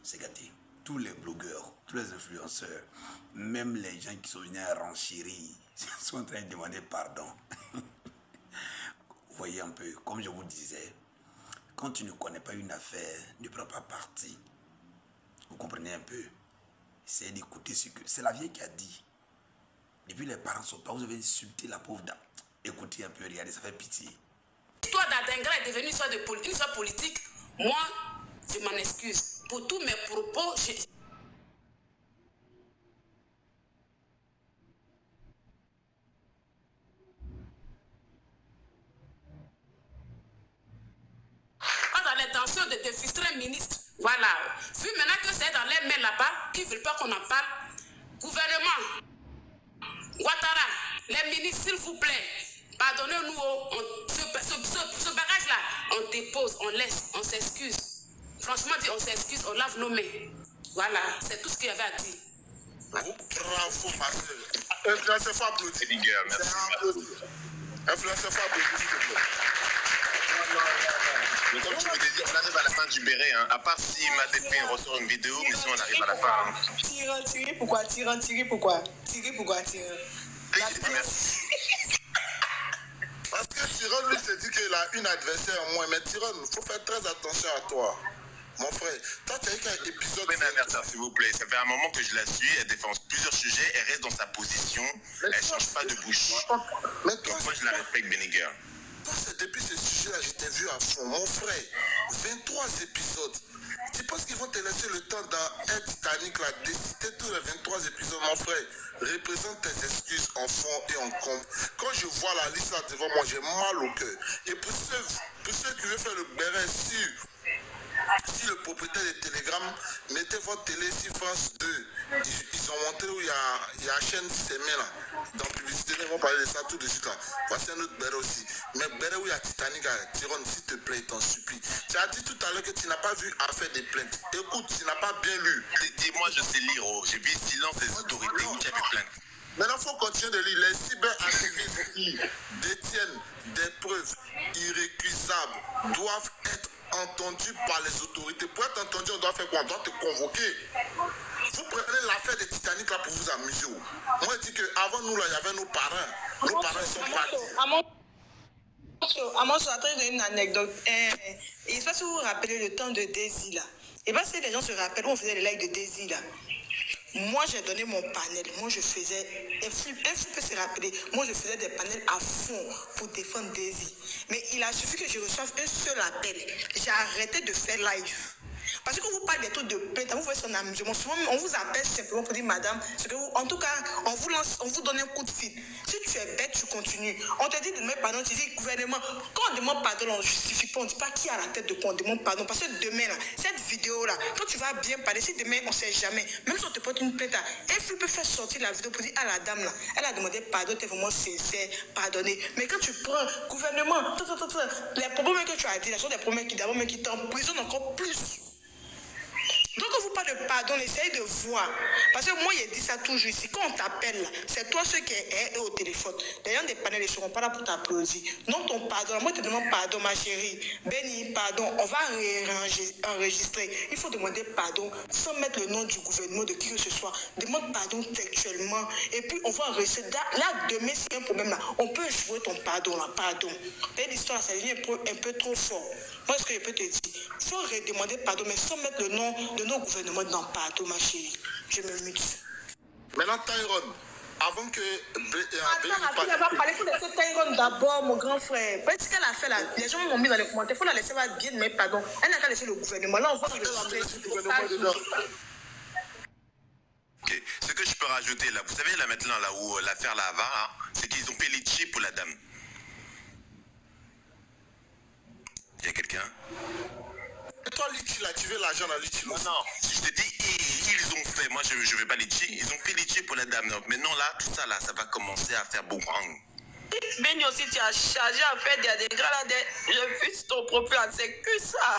c'est gâté. Tous les blogueurs, tous les influenceurs, même les gens qui sont venus à renchérir, sont en train de demander pardon. Vous voyez un peu, comme je vous disais, quand tu ne connais pas une affaire, ne prends pas parti. Vous comprenez un peu? Essayez d'écouter ce que... C'est la vieille qui a dit. Depuis les parents sont pas, vous avez insulté la pauvre dame. Écoutez un peu, regardez, ça fait pitié. L'histoire d'Adingra est devenue une histoire politique. Moi, je m'en excuse. Pour tous mes propos, pas dans l'intention de frustrer un ministre. Voilà. Vu maintenant que c'est dans les mains là-bas, qui ne veulent pas qu'on en parle, gouvernement, Ouattara, les ministres, s'il vous plaît, pardonnez-nous, ce bagage-là, on dépose, on laisse, on s'excuse. Franchement, on s'excuse, on lave nos mains. Voilà, c'est tout ce qu'il y avait à dire. Bravo, Marcel. Influencez faut applaudir. Merci. Influencez faut applaudir, s'il te plaît. Mais comme tu me disais, on arrive à la fin du béret, hein. À part si Madépé ressort une vidéo, mais sinon on arrive à la fin. Hein. Tirer pourquoi? Tirer pourquoi? Parce que Tyrone, lui, s'est dit qu'il a une adversaire en moins. Mais Tyrone, il faut faire très attention à toi. Mon frère, toi, tu as eu qu'un épisode... S'il vous plaît, ça fait un moment que je la suis, elle défend plusieurs sujets, elle reste dans sa position, elle ne change pas de bouche. Mais toi, donc moi, je la respecte, Benny Girl. Depuis ce sujet-là, je t'ai vu à fond. Mon frère, 23 épisodes. Tu penses qu'ils vont te laisser le temps dans un Titanic, là, décider tous les 23 épisodes, mon frère? Représente tes excuses en fond et en comble. Quand je vois la liste là devant moi, j'ai mal au cœur. Et pour ceux qui veulent faire le béret si le propriétaire de Telegram mettez votre télé sur France 2, ils ont montré où il y a la chaîne Semé là. Dans la publicité, ils vont parler de ça tout de suite là. Voici un autre béret aussi. Mais béret où il y a Titanic, Tyrone, s'il te plaît, t'en supplie. Tu as dit tout à l'heure que tu n'as pas vu affaire des plaintes. Écoute, tu n'as pas bien lu. Dis-moi, je sais lire. Oh. J'ai vu silence des autorités où tu as vu plainte. Maintenant, il faut continuer de lire. Les cyberactivistes qui détiennent des preuves irrécusables doivent être entendus par les autorités. Pour être entendu, on doit faire quoi? On doit te convoquer. Vous prenez l'affaire des Titanic là pour vous amuser. Moi, je dis qu'avant nous, là, il y avait nos parents. Nos parents sont partis. Amos, attends, j'ai une anecdote. Je ne sais pas si vous vous rappelez le temps de Daisy là. Et bien, si les gens se rappellent, on faisait les lives de Daisy là. Moi, j'ai donné mon panel. Moi, je faisais... Un flip peut se rappeler. Moi, je faisais des panels à fond pour défendre Daisy. Mais il a suffi que je reçoive un seul appel. J'ai arrêté de faire live. Parce que quand vous parlez des trucs de plainte, vous faites son amusement. Souvent, on vous appelle simplement pour dire, madame, ce que vous, en tout cas, on vous donne un coup de fil. Si tu es bête, tu continues. On te dit de demander pardon, tu dis, gouvernement, quand on demande pardon, on ne justifie pas, on ne dit pas qui a la tête de quoi on demande pardon. Parce que demain, là, cette vidéo-là, quand tu vas bien parler, si demain, on ne sait jamais, même si on te porte une plainte, elle peut faire sortir la vidéo pour dire, ah, la dame, là, elle a demandé pardon, tu es vraiment sincère, pardonner. Mais quand tu prends, gouvernement, les problèmes que tu as dit, là, sont des problèmes qui t'emprisonnent encore plus. Donc, quand vous parlez de pardon, essayez de voir. Parce que moi, il dit ça toujours ici. Quand on t'appelle, c'est toi ceux qui est au téléphone. Les gens des panels ne seront pas là pour t'applaudir. Non, ton pardon. Moi, je te demande pardon, ma chérie. Benny, pardon. On va enregistrer. Il faut demander pardon sans mettre le nom du gouvernement, de qui que ce soit. Demande pardon textuellement. Et puis, on va enregistrer. Là, demain, s'il y a un problème là, on peut jouer ton pardon là. Pardon. L'histoire, ça devient un peu trop fort. Moi, ce que je peux te dire, il faut redemander pardon, mais sans mettre le nom de nos gouvernements dans pardon, ma chérie. Je me mute. Maintenant, Tyrone, avant que... Attends, elle va parler. Il faut laisser Tyrone d'abord, mon grand frère. Parce qu'elle a fait là, les gens m'ont mis dans les commentaires. Il faut la laisser bien, mais pardon. Elle n'a qu'à laisser le gouvernement. Là, on va Ok, ce que je peux rajouter là, vous savez là maintenant, là où l'affaire là va, hein, c'est qu'ils ont fait les chips pour la dame. Il y a quelqu'un? Et toi, Litchi, là, tu veux l'argent dans Litchi? Non, je te dis, ils ont fait, moi je ne veux pas Litchi, ils ont fait Litchi pour la dame. Donc maintenant là, tout ça là, ça va commencer à faire boomerang. Benny aussi, tu as chargé à faire des grades, je vis ton profil, c'est que ça.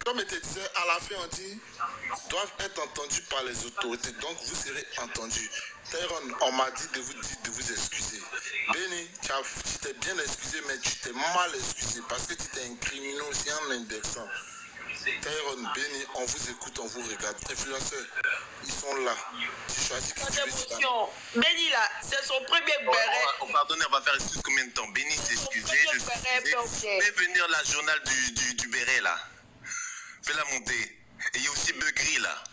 comme je te disais, à la fin, on dit, doivent être entendus par les autorités. Donc, vous serez entendus. Tyrone, on m'a dit de vous excuser. Benny, tu t'es bien excusé, mais tu t'es mal excusé parce que tu t'es incriminé aussi en indexant. Tyrone, Benny, on vous écoute, on vous regarde. Influenceurs, ils sont là. Tu choisis qui tu veux. Benny là, c'est son premier béret. Pardonnez, on va faire excuse combien de temps? Benny s'est excusé. Fais venir la journal du béret là. Fais-la monter. Et il y a aussi Beugri là.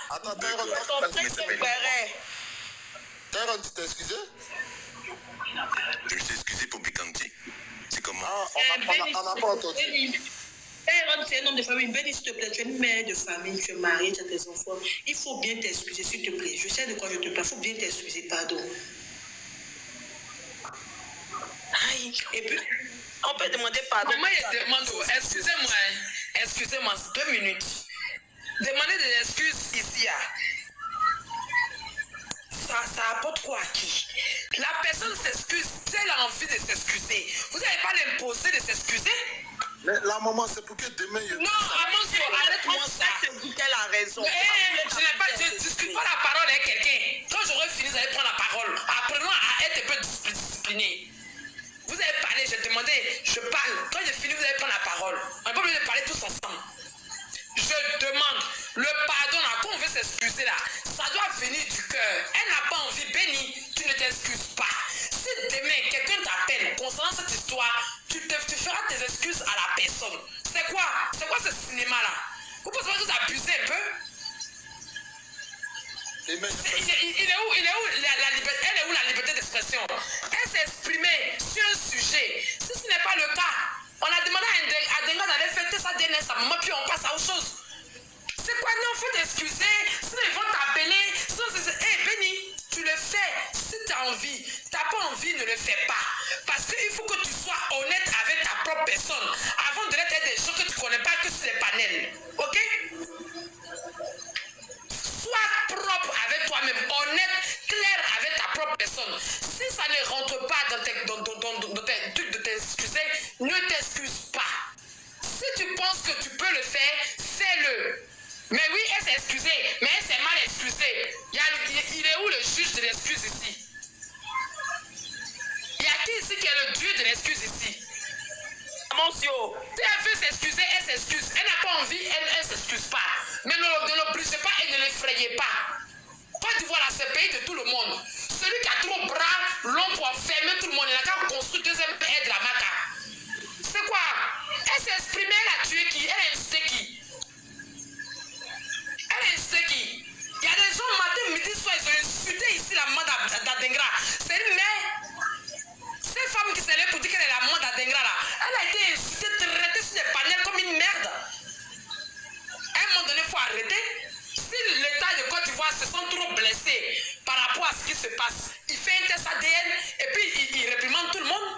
Attends, Tyrone, Tyrone, tu t'es excusé? Je me suis excusé pour Bikanti. C'est comment? On n'a pas entendu. Tyrone, c'est un homme de famille. Benny, s'il te plaît, tu es une mère de famille, tu es mariée, tu as tes enfants. Il faut bien t'excuser, s'il te plaît. Je sais de quoi je te parle. Il faut bien t'excuser, pardon. Aïe. Et puis, on peut demander pardon. Comment il demande? Excusez-moi, 2 minutes. Demander des excuses ici, ça apporte quoi à qui? La personne s'excuse si elle a envie de s'excuser. Vous n'allez pas l'imposer de s'excuser? Mais la maman, c'est pour que demain... Non, Amonso, arrête-moi ça. Elle a raison. Je ne discute pas la parole avec quelqu'un. Quand j'aurai fini, vous allez prendre la parole. Apprenons à être un peu discipliné. Vous avez parlé, j'ai demandé, je parle. Quand j'ai fini, vous allez prendre la parole. On n'a pas besoin de parler tous ensemble. Je demande le pardon là, quand on veut s'excuser là, ça doit venir du cœur. Elle n'a pas envie, Benny, tu ne t'excuses pas. Si demain quelqu'un t'appelle concernant cette histoire, tu feras tes excuses à la personne. C'est quoi ce cinéma là? Vous pensez que vous abusez un peu? Il est où la liberté? Elle est où la liberté d'expression? Elle s'est exprimée sur un sujet. Si ce n'est pas le cas, on a demandé à Denga d'aller fêter sa dernière sa maman, puis on passe à autre chose. C'est quoi? Non, il faut t'excuser. Sinon, ils vont t'appeler. Hé, Benny, tu le fais. Si tu as envie. Tu n'as pas envie, ne le fais pas. Parce qu'il faut que tu sois honnête avec ta propre personne. Avant de l'être des gens que tu ne connais pas, que c'est des panels. Ok? Sois propre avec toi-même, honnête, clair avec ta propre personne. Si ça ne rentre pas dans tes trucs de t'excuser, ne t'excuse pas. Si tu penses que tu peux le faire, fais-le. Mais oui, elle s'est excusée, mais elle s'est mal excusée. Il est où le juge de l'excuse ici? Il y a qui ici qui est le dieu de l'excuse ici? Monsieur. Si elle veut s'excuser, elle s'excuse. Elle n'a pas envie, elle ne s'excuse pas. Mais ne l'obligez pas et ne l'effrayez pas. Côte d'Ivoire, c'est le pays de tout le monde. Celui qui a trop bras long pour fermer tout le monde, il n'a qu'à construire deuxième aide de la maca. C'est quoi? Elle s'est exprimée, elle a tué qui? Elle a incité qui? Elle a incité qui? Il y a des gens matin, midi, soir, ils ont insulté ici la maman d'Adengra. C'est une mère. Cette femme qui s'est levée pour dire qu'elle est la maman d'Adengra là, elle a été insultée, traitée sur des panels comme une merde. À un moment donné, il faut arrêter. Si l'État de Côte d'Ivoire se sent trop blessé par rapport à ce qui se passe, il fait un test ADN et puis il réprimande tout le monde.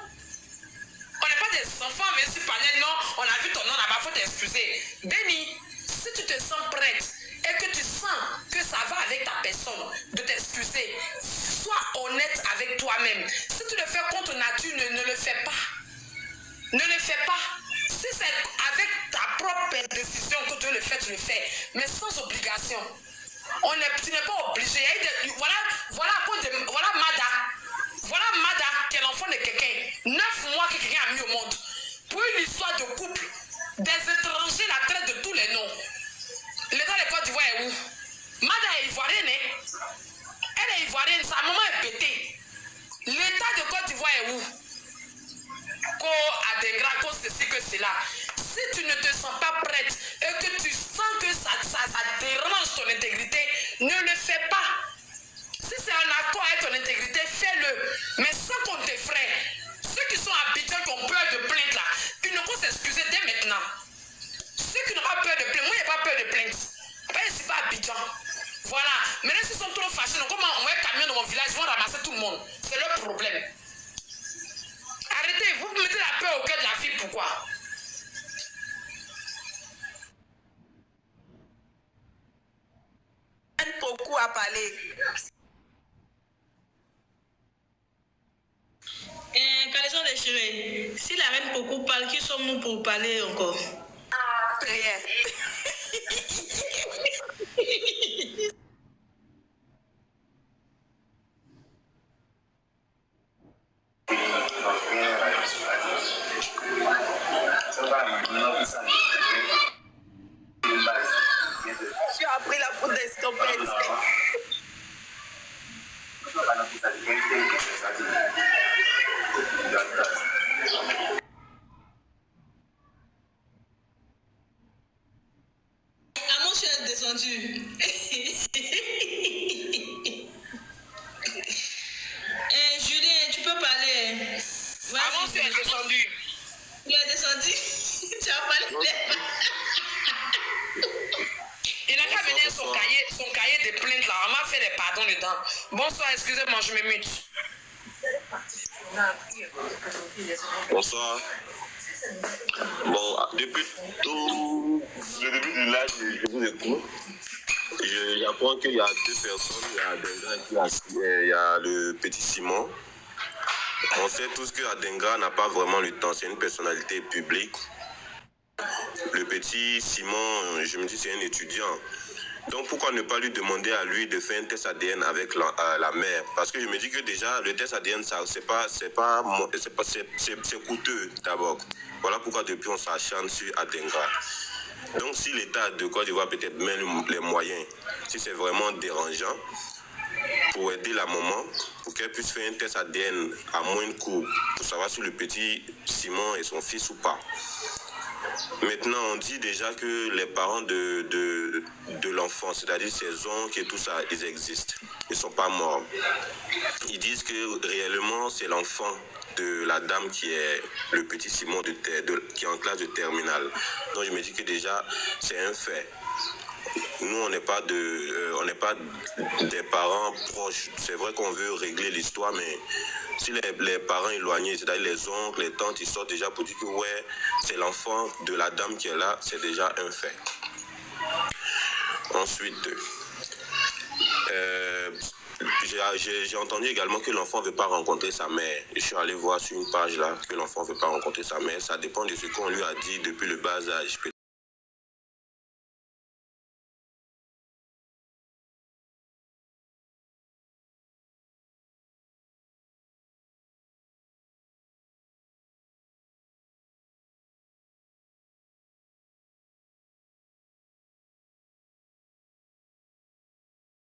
On n'est pas des enfants, mais si panel, non, on a vu ton nom là-bas, il faut t'excuser. Benny, si tu te sens prête et que tu sens que ça va avec ta personne, de t'excuser, sois honnête avec toi-même. Si tu le fais contre nature, ne le fais pas. Ne le fais pas. Si c'est avec ta propre décision que tu le fais, tu le fais. Mais sans obligation. Tu n'es pas obligé. Voilà Mada. Voilà Mada qui est l'enfant de quelqu'un. 9 mois que quelqu'un a mis au monde. Pour une histoire de couple, des étrangers la traitent de tous les noms. L'État de Côte d'Ivoire est où? Mada est ivoirienne. Elle est ivoirienne, sa maman est pétée. L'État de Côte d'Ivoire est où? À des grands ceci que cela. Si tu ne te sens pas prête et que tu sens que ça dérange ton intégrité, ne le fais pas. Si c'est un accord avec ton intégrité, fais-le. Mais sans qu'on t'effraie. Ceux qui sont habitués, qui ont peur de plainte là, ils ne vont s'excuser dès maintenant. Ceux qui n'ont pas peur de plainte, moi, il n'y a pas peur de plainte. C'est pas Abidjan. Voilà. Maintenant, s'ils sont trop fâchés, donc comment on va un camion dans mon village, ils vont ramasser tout le monde. C'est leur problème. Arrêtez, vous mettez la peur au cœur de la fille, pourquoi? Beaucoup à parler. Caleçon déchiré. Si la reine beaucoup parle, qui sommes-nous pour parler encore? Rien. tu es descendu? Julien, tu peux parler. Avant, tu es descendu. Il est descendu. Tu as parlé. Il a qu'à venir son cahier de plainte là. On m'a fait les pardons dedans. Bonsoir, excusez-moi, je me mute. Bonsoir. Bon, depuis tout le début du live, je vous écoute. J'apprends qu'il y a deux personnes. Il y a le petit Simon. On sait tous que Adenga n'a pas vraiment le temps. C'est une personnalité publique. Le petit Simon, je me dis, c'est un étudiant. Donc pourquoi ne pas lui demander à lui de faire un test ADN avec la mère? Parce que je me dis que déjà le test ADN c'est coûteux d'abord. Voilà pourquoi depuis on s'acharne sur Adenga. Donc si l'État de Côte d'Ivoire peut-être met les moyens, si c'est vraiment dérangeant, pour aider la maman, pour qu'elle puisse faire un test ADN à moins de coût, pour savoir si le petit Simon est son fils ou pas. Maintenant, on dit déjà que les parents de l'enfant, c'est-à-dire ses oncles et tout ça, ils existent. Ils ne sont pas morts. Ils disent que réellement, c'est l'enfant de la dame qui est le petit Simon qui est en classe de terminale. Donc je me dis que déjà, c'est un fait. Nous, on n'est pas des parents proches. C'est vrai qu'on veut régler l'histoire, mais si les parents éloignés, c'est-à-dire les oncles, les tantes, ils sortent déjà pour dire que ouais, c'est l'enfant de la dame qui est là, c'est déjà un fait. Ensuite, j'ai entendu également que l'enfant ne veut pas rencontrer sa mère. Je suis allé voir sur une page là que l'enfant ne veut pas rencontrer sa mère. Ça dépend de ce qu'on lui a dit depuis le bas âge.